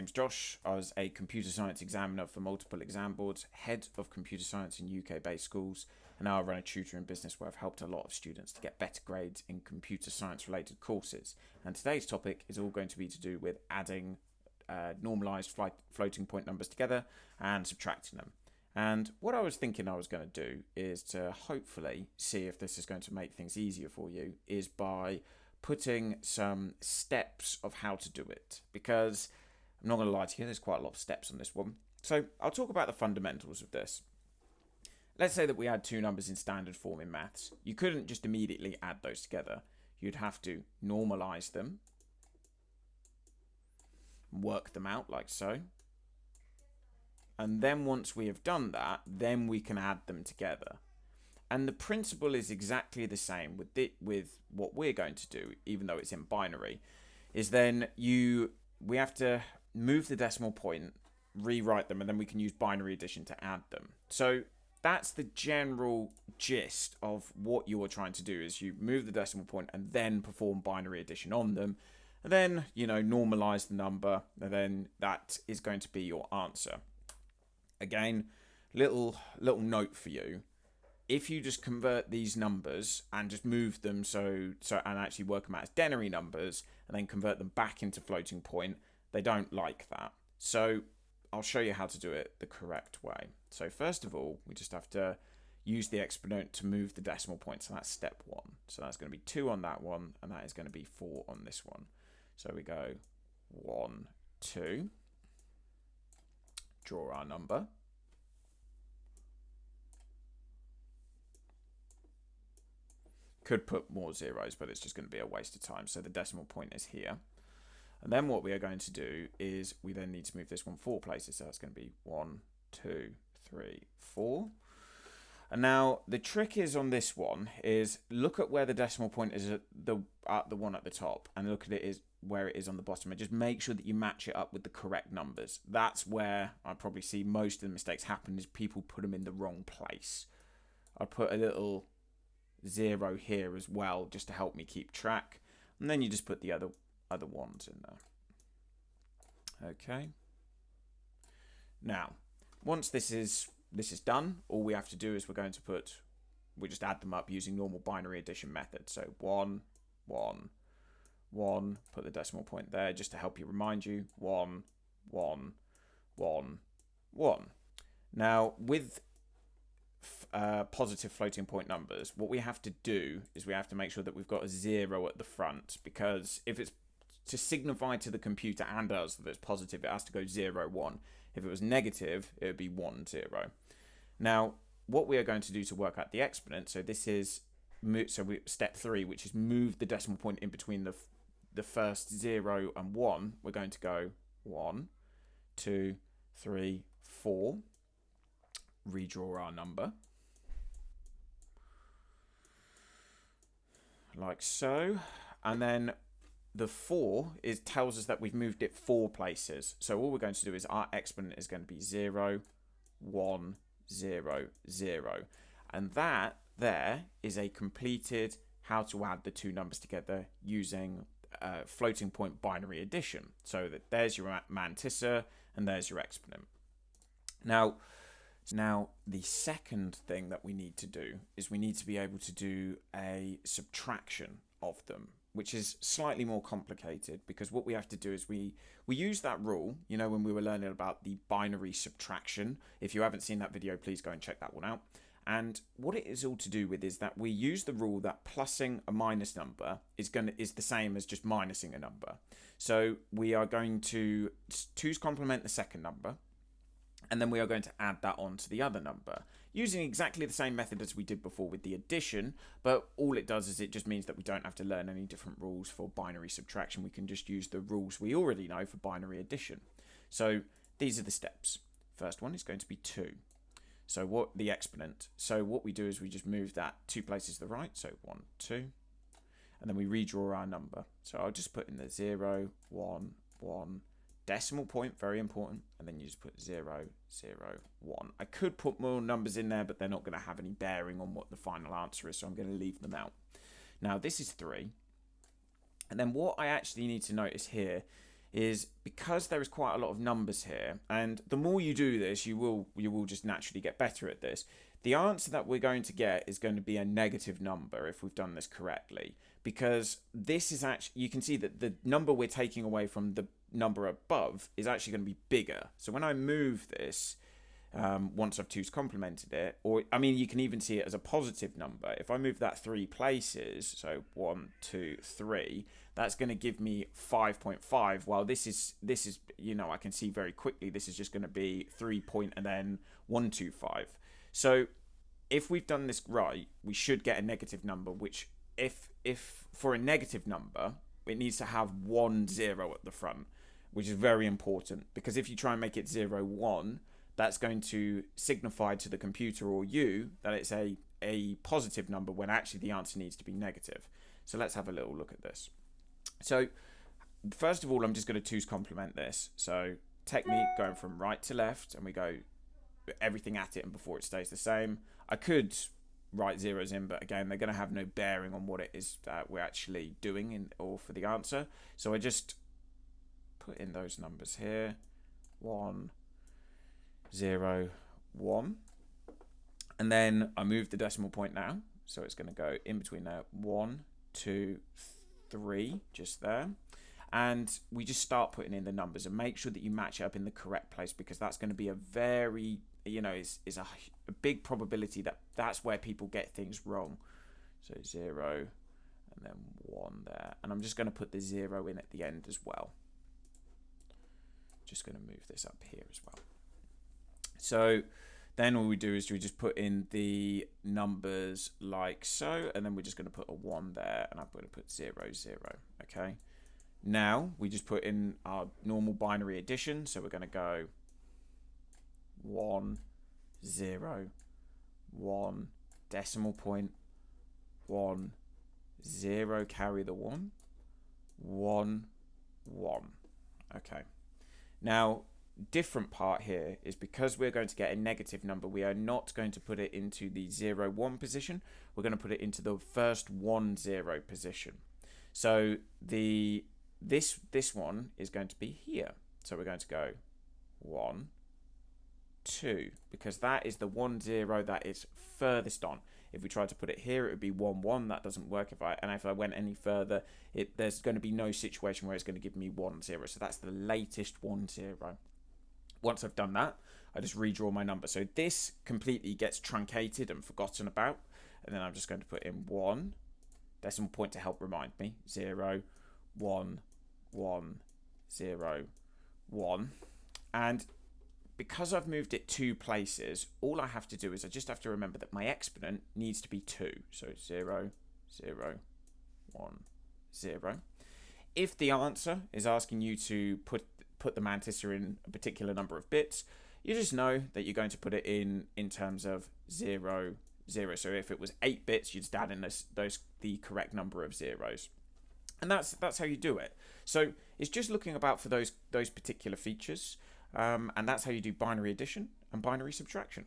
name's Josh. I was a computer science examiner for multiple exam boards, head of computer science in UK-based schools, and now I run a tutoring business where I've helped a lot of students to get better grades in computer science-related courses. And today's topic is all going to be to do with adding normalized floating point numbers together and subtracting them. And what I was thinking I was going to do is to hopefully see if this is going to make things easier for you, is by putting some steps of how to do it, because I'm not going to lie to you, there's quite a lot of steps on this one. So I'll talk about the fundamentals of this. Let's say that we had two numbers in standard form in maths. You couldn't just immediately add those together. You'd have to normalize them, work them out like so. And then once we have done that, then we can add them together. And the principle is exactly the same with what we're going to do, even though it's in binary, is then we have to move the decimal point, rewrite them, and then we can use binary addition to add them. So that's the general gist of what you're trying to do, is you move the decimal point and then perform binary addition on them, and then, normalize the number, and then that is going to be your answer. Again, little note for you. If you just convert these numbers and just move them and actually work them out as denary numbers and then convert them back into floating point, they don't like that. So I'll show you how to do it the correct way. So first of all, we just have to use the exponent to move the decimal point. So that's step 1. So that's going to be 2 on that one, and that is going to be 4 on this one. So we go 1, 2, draw our number. Could put more zeros, but it's just going to be a waste of time. So the decimal point is here. And then what we are going to do is we then need to move this one 4 places. So that's going to be 1, 2, 3, 4. And now the trick is on this one is look at where the decimal point is at the one at the top, and look at it is where it is on the bottom, and just make sure that you match it up with the correct numbers. That's where I probably see most of the mistakes happen, is people put them in the wrong place. I put a little 0 here as well, just to help me keep track, and then you just put the other ones in there. Okay. Now, once this is done, all we have to do is we just add them up using normal binary addition method. So 1, 1, 1. Put the decimal point there just to help you, remind you. 1, 1, 1, 1. Now with positive floating point numbers, what we have to do is we have to make sure that we've got a 0 at the front, because if it's to signify to the computer and us that it's positive, it has to go 0, 1. If it was negative, it would be 1, 0. Now, what we are going to do to work out the exponent, so this is step 3, which is move the decimal point in between the first 0 and 1. We're going to go 1, 2, 3, 4. Redraw our number like so, and then the 4 tells us that we've moved it 4 places. So all we're going to do is our exponent is going to be 0, 1, 0, 0, and that there is a completed how to add the two numbers together using floating point binary addition. So that there's your mantissa and there's your exponent. Now, the second thing that we need to do is we need to be able to do a subtraction of them, which is slightly more complicated, because what we have to do is we use that rule, when we were learning about the binary subtraction. If you haven't seen that video, please go and check that one out. And what it is all to do with is that we use the rule that plussing a minus number is the same as just minusing a number. So we are going to 2's complement the second number, and then we are going to add that on to the other number using exactly the same method as we did before with the addition, but all it does is it just means that we don't have to learn any different rules for binary subtraction. We can just use the rules we already know for binary addition. So these are the steps. First one is going to be 2. So what the exponent. So what we do is we just move that 2 places to the right. So 1, 2, and then we redraw our number. So I'll just put in the 0, 1, 1, decimal point, very important, and then you just put 0, 0, 1. I could put more numbers in there, but they're not going to have any bearing on what the final answer is, so I'm going to leave them out. Now this is 3, and then what I actually need to notice here is because there is quite a lot of numbers here, and the more you do this, you will just naturally get better at this. The answer that we're going to get is going to be a negative number if we've done this correctly, because this is actually, you can see that the number we're taking away from the number above is actually going to be bigger. So when I move this, once I've 2's complemented it, or I mean, you can even see it as a positive number. If I move that 3 places, so 1, 2, 3, that's going to give me 5.5. While this is I can see very quickly this is just going to be 3 point and then 125. So if we've done this right, we should get a negative number, which if for a negative number, it needs to have 1 0 at the front, which is very important, because if you try and make it 0 1, that's going to signify to the computer or you that it's a positive number when actually the answer needs to be negative. So let's have a little look at this. So first of all, I'm just going to 2's complement this. So technique, going from right to left, and we go everything at it and before it stays the same. I could write zeros in, but again, they're going to have no bearing on what it is that we're actually doing or for the answer. So I just put in those numbers here, 1, 0, 1, and then I move the decimal point now, so it's going to go in between there, 1, 2, 3, just there, and we just start putting in the numbers and make sure that you match it up in the correct place, because that's going to be a very, is a big probability that that's where people get things wrong. So 0 and then 1 there, and I'm just going to put the 0 in at the end as well. Just going to move this up here as well. So then all we do is we just put in the numbers like so, and then we're just going to put a 1 there, and I'm going to put 0, 0. Okay. Now we just put in our normal binary addition. So we're going to go 1, 0, 1, decimal point, 1, 0, carry the 1, 1, 1. Okay. Now, different part here is because we're going to get a negative number, we are not going to put it into the 0, 1 position. We're going to put it into the first 1, 0 position. So this one is going to be here. So we're going to go 1, 2, because that is the 1, 0 that is furthest on. If we tried to put it here, it would be 1, 1. That doesn't work. If I went any further, there's going to be no situation where it's going to give me 1, 0. So that's the latest 1, 0. Once I've done that, I just redraw my number. So this completely gets truncated and forgotten about. And then I'm just going to put in 1, decimal point to help remind me, 0, 1, 1, 0, 1. And because I've moved it 2 places, all I have to do is I just have to remember that my exponent needs to be 2. So 0, 0, 1, 0. If the answer is asking you to put the mantissa in a particular number of bits, you just know that you're going to put it in terms of 0, 0. So if it was 8 bits, you'd just add in the correct number of zeros. And that's how you do it. So it's just looking about for those particular features. And that's how you do binary addition and binary subtraction.